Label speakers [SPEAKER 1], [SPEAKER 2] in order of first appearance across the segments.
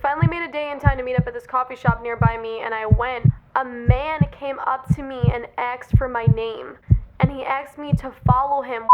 [SPEAKER 1] finally made a day in time to meet up at this coffee shop nearby me, and I went. A man came up to me and asked for my name, and he asked me to follow him.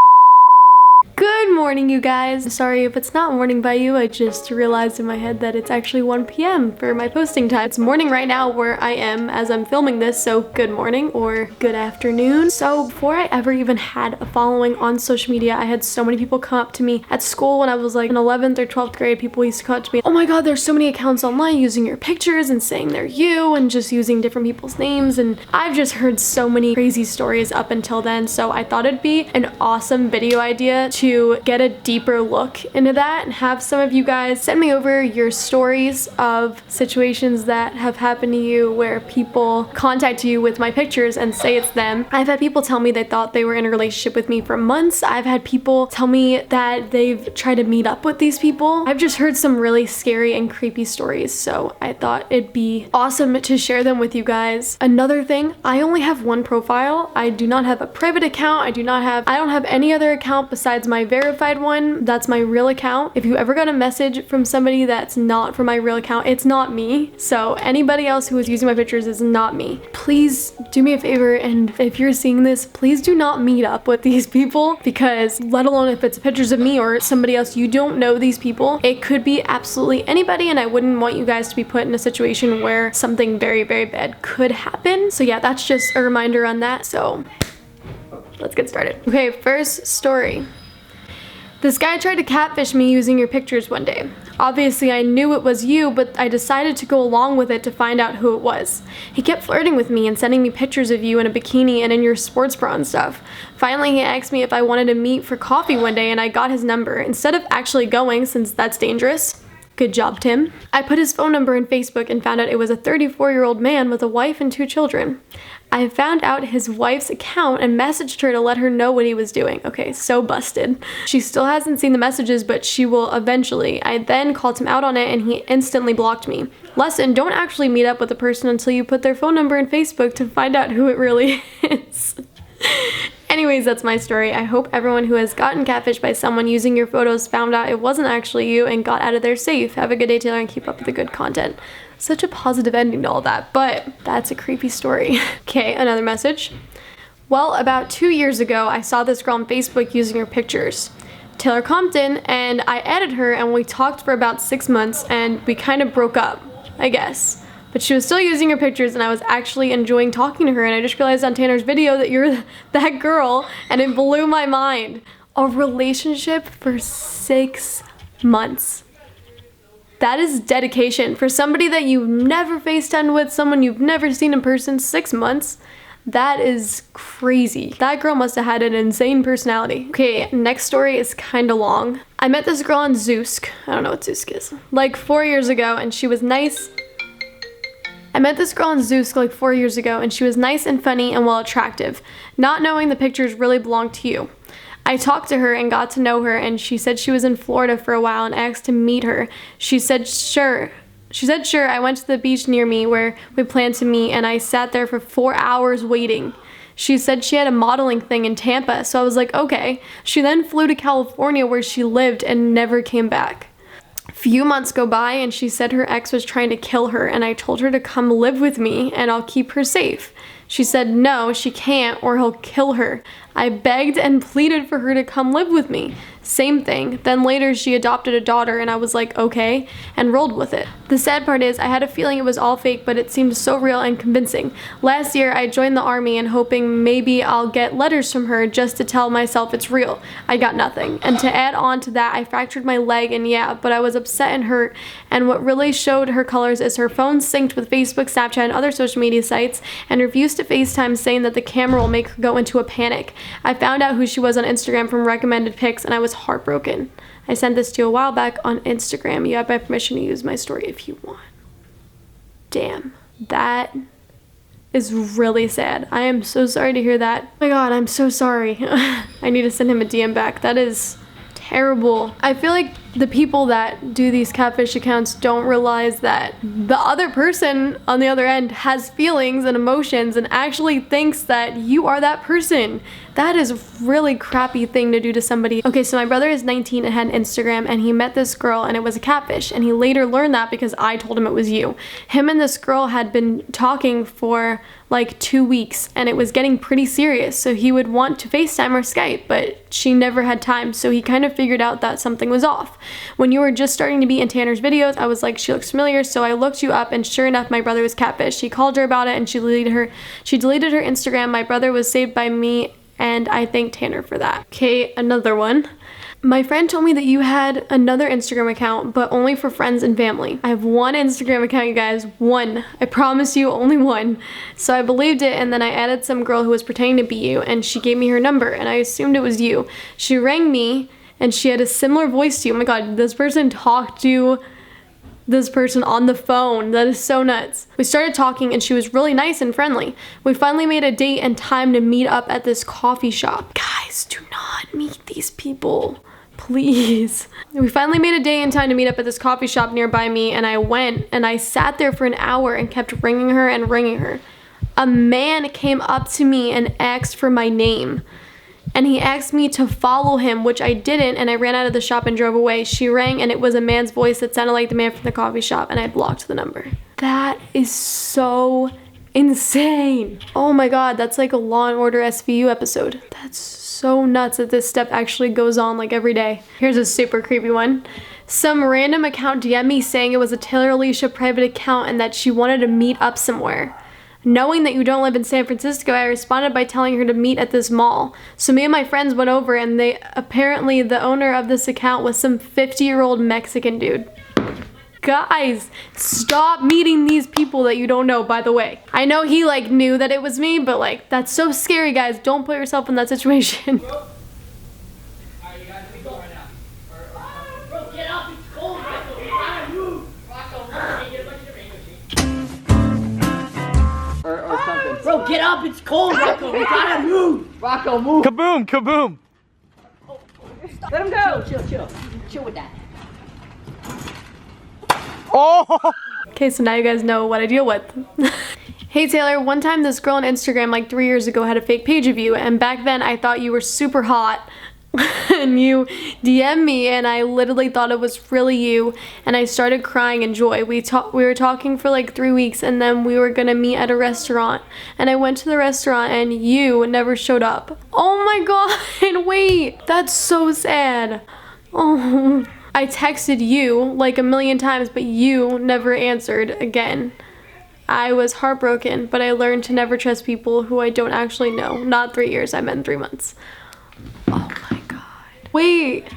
[SPEAKER 1] Good morning, you guys. Sorry if it's not morning by you. I just realized in my head that it's actually 1 p.m. for my posting time. It's morning right now where I am as I'm filming this, so good morning or good afternoon. So before I ever even had a following on social media, I had so many people come up to me at school when I was like in 11th or 12th grade. People used to come up to me, oh my god, there's so many accounts online using your pictures and saying they're you and just using different people's names, and I've just heard so many crazy stories up until then, so I thought it'd be an awesome video idea to get a deeper look into that and have some of you guys send me over your stories of situations that have happened to you where people contact you with my pictures and say it's them. I've had people tell me they thought they were in a relationship with me for months. I've had people tell me that they've tried to meet up with these people. I've just heard some really scary and creepy stories, so I thought it'd be awesome to share them with you guys. Another thing, I only have one profile. I do not have a private account. I don't have any other account besides my verified one. That's my real account. If you ever got a message from somebody that's not from my real account, it's not me. So anybody else who is using my pictures is not me. Please do me a favor, and if you're seeing this, please do not meet up with these people, because let alone if it's pictures of me or somebody else, you don't know these people. It could be absolutely anybody, and I wouldn't want you guys to be put in a situation where something very, very bad could happen. So yeah, that's just a reminder on that. So let's get started. Okay, first story. This guy tried to catfish me using your pictures one day. Obviously, I knew it was you, but I decided to go along with it to find out who it was. He kept flirting with me and sending me pictures of you in a bikini and in your sports bra and stuff. Finally, he asked me if I wanted to meet for coffee one day, and I got his number. Instead of actually going, since that's dangerous. Good job, Tim. I put his phone number in Facebook and found out it was a 34-year-old man with a wife and 2 children. I found out his wife's account and messaged her to let her know what he was doing. Okay, so busted. She still hasn't seen the messages, but she will eventually. I then called him out on it and he instantly blocked me. Lesson, don't actually meet up with a person until you put their phone number in Facebook to find out who it really is. Anyways, that's my story. I hope everyone who has gotten catfished by someone using your photos found out it wasn't actually you and got out of there safe. Have a good day, Taylor, and keep up with the good content. Such a positive ending to all that, but that's a creepy story. Okay, another message. Well, about 2 years ago, I saw this girl on Facebook using her pictures. Taylor Compton, and I added her and we talked for about 6 months and we kind of broke up, I guess. But she was still using her pictures and I was actually enjoying talking to her, and I just realized on Tanner's video that you're that girl, and it blew my mind. A relationship for 6 months. That is dedication. For somebody that you've never FaceTimed with, someone you've never seen in person, 6 months. That is crazy. That girl must have had an insane personality. Okay, next story is kind of long. I met this girl on Zoosk. I don't know what Zoosk is. Like 4 years ago, and she was nice. I met this girl on Zoosk like 4 years ago, and she was nice and funny and well attractive, not knowing the pictures really belonged to you. I talked to her and got to know her, and she said she was in Florida for a while and asked to meet her. She said sure. I went to the beach near me where we planned to meet, and I sat there for 4 hours waiting. She said she had a modeling thing in Tampa, so I was like, okay. She then flew to California where she lived and never came back. Few months go by and she said her ex was trying to kill her, and I told her to come live with me and I'll keep her safe. She said no, she can't or he'll kill her. I begged and pleaded for her to come live with me. Same thing. Then later she adopted a daughter and I was like, okay, and rolled with it. The sad part is I had a feeling it was all fake, but it seemed so real and convincing. Last year I joined the army and hoping maybe I'll get letters from her just to tell myself it's real. I got nothing. And to add on to that, I fractured my leg, and yeah, but I was upset and hurt, and what really showed her colors is her phone synced with Facebook, Snapchat, and other social media sites, and refused to FaceTime, saying that the camera will make her go into a panic. I found out who she was on Instagram from recommended pics, and I was heartbroken. I sent this to you a while back on Instagram. You have my permission to use my story if you want. Damn, that is really sad. I am so sorry to hear that. Oh my god, I'm so sorry. I need to send him a DM back. That is terrible. I feel like the people that do these catfish accounts don't realize that the other person on the other end has feelings and emotions and actually thinks that you are that person. That is a really crappy thing to do to somebody. Okay, so my brother is 19 and had an Instagram, and he met this girl and it was a catfish, and he later learned that because I told him it was you. Him and this girl had been talking for like 2 weeks and it was getting pretty serious, so he would want to FaceTime or Skype, but she never had time, so he kind of figured out that something was off. When you were just starting to be in Tanner's videos, I was like, she looks familiar, so I looked you up, and sure enough, my brother was catfish. He called her about it and she deleted her Instagram. My brother was saved by me, and I thank Tanner for that. Okay, another one. My friend told me that you had another Instagram account, but only for friends and family. I have one Instagram account, you guys. One. I promise you, only one. So I believed it, and then I added some girl who was pretending to be you, and she gave me her number, and I assumed it was you. She rang me, and she had a similar voice to you. Oh my god, this person talked to this person on the phone. That is so nuts. We started talking and she was really nice and friendly. We finally made a date and time to meet up at this coffee shop. Guys, do not meet these people, please. We finally made a day and time to meet up at this coffee shop nearby me, and I went and I sat there for an hour and kept ringing her and ringing her. A man came up to me and asked for my name. And he asked me to follow him, which I didn't, and I ran out of the shop and drove away. She rang, and it was a man's voice that sounded like the man from the coffee shop, and I blocked the number. That is so insane. Oh my god, that's like a Law & Order SVU episode. That's so nuts that this stuff actually goes on like every day. Here's a super creepy one. Some random account DM'd me saying it was a Taylor Alicia private account and that she wanted to meet up somewhere. Knowing that you don't live in San Francisco, I responded by telling her to meet at this mall. So me and my friends went over, and apparently the owner of this account was some 50-year-old Mexican dude. Guys, stop meeting these people that you don't know, by the way. I know he like knew that it was me, but like that's so scary, guys. Don't put yourself in that situation.
[SPEAKER 2] Bro, get up, it's cold, Rocco, we gotta move! Rocco, move!
[SPEAKER 3] Kaboom, kaboom!
[SPEAKER 2] Let him go! Chill with that.
[SPEAKER 3] Oh!
[SPEAKER 1] Okay, so now you guys know what I deal with. Hey Taylor, one time this girl on Instagram like 3 years ago had a fake page of you, and back then I thought you were super hot. And you DM'd me, and I literally thought it was really you, and I started crying in joy. We were talking for like 3 weeks, and then we were gonna meet at a restaurant, and I went to the restaurant and you never showed up. Oh my god, wait, that's so sad. Oh, I texted you like 1,000,000 times, but you never answered again. I was heartbroken, but I learned to never trust people who I don't actually know. Not 3 years, I meant 3 months. Oh my god. Wait,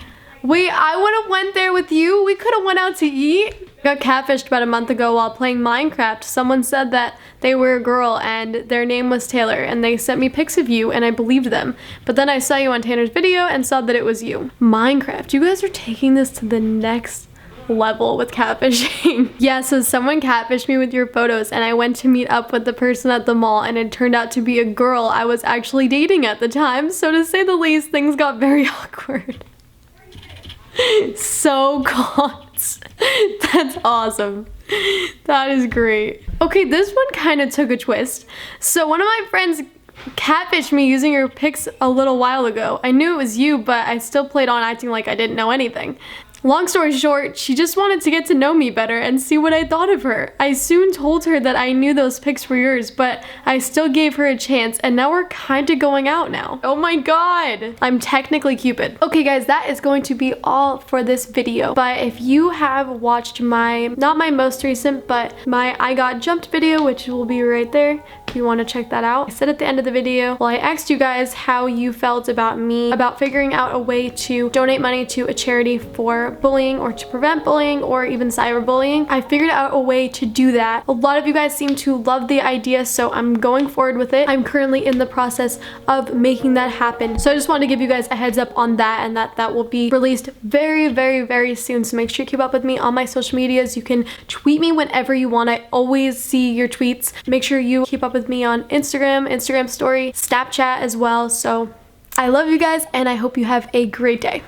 [SPEAKER 1] I would have went there with you. We could have went out to eat. I got catfished about a month ago while playing Minecraft. Someone said that they were a girl and their name was Taylor, and they sent me pics of you and I believed them. But then I saw you on Tanner's video and saw that it was you. Minecraft, you guys are taking this to the next level with catfishing. Yeah, so someone catfished me with your photos, and I went to meet up with the person at the mall, and it turned out to be a girl I was actually dating at the time, so to say the least, things got very awkward. So cons. That's awesome. That is great. Okay, this one kind of took a twist. So one of my friends catfished me using your pics a little while ago. I knew it was you, but I still played on acting like I didn't know anything. Long story short, she just wanted to get to know me better and see what I thought of her. I soon told her that I knew those pics were yours, but I still gave her a chance, and now we're kind of going out now. Oh my god. I'm technically Cupid. Okay guys, that is going to be all for this video. But if you have watched not my most recent, but my I Got Jumped video, which will be right there, if you want to check that out. I said at the end of the video, well, I asked you guys how you felt about me, about figuring out a way to donate money to a charity for bullying or to prevent bullying or even cyberbullying. I figured out a way to do that. A lot of you guys seem to love the idea, so I'm going forward with it. I'm currently in the process of making that happen. So I just wanted to give you guys a heads up on that, and that will be released very, very, very soon. So make sure you keep up with me on my social medias. You can tweet me whenever you want. I always see your tweets. Make sure you keep up with me on Instagram story, Snapchat as well. So I love you guys, and I hope you have a great day.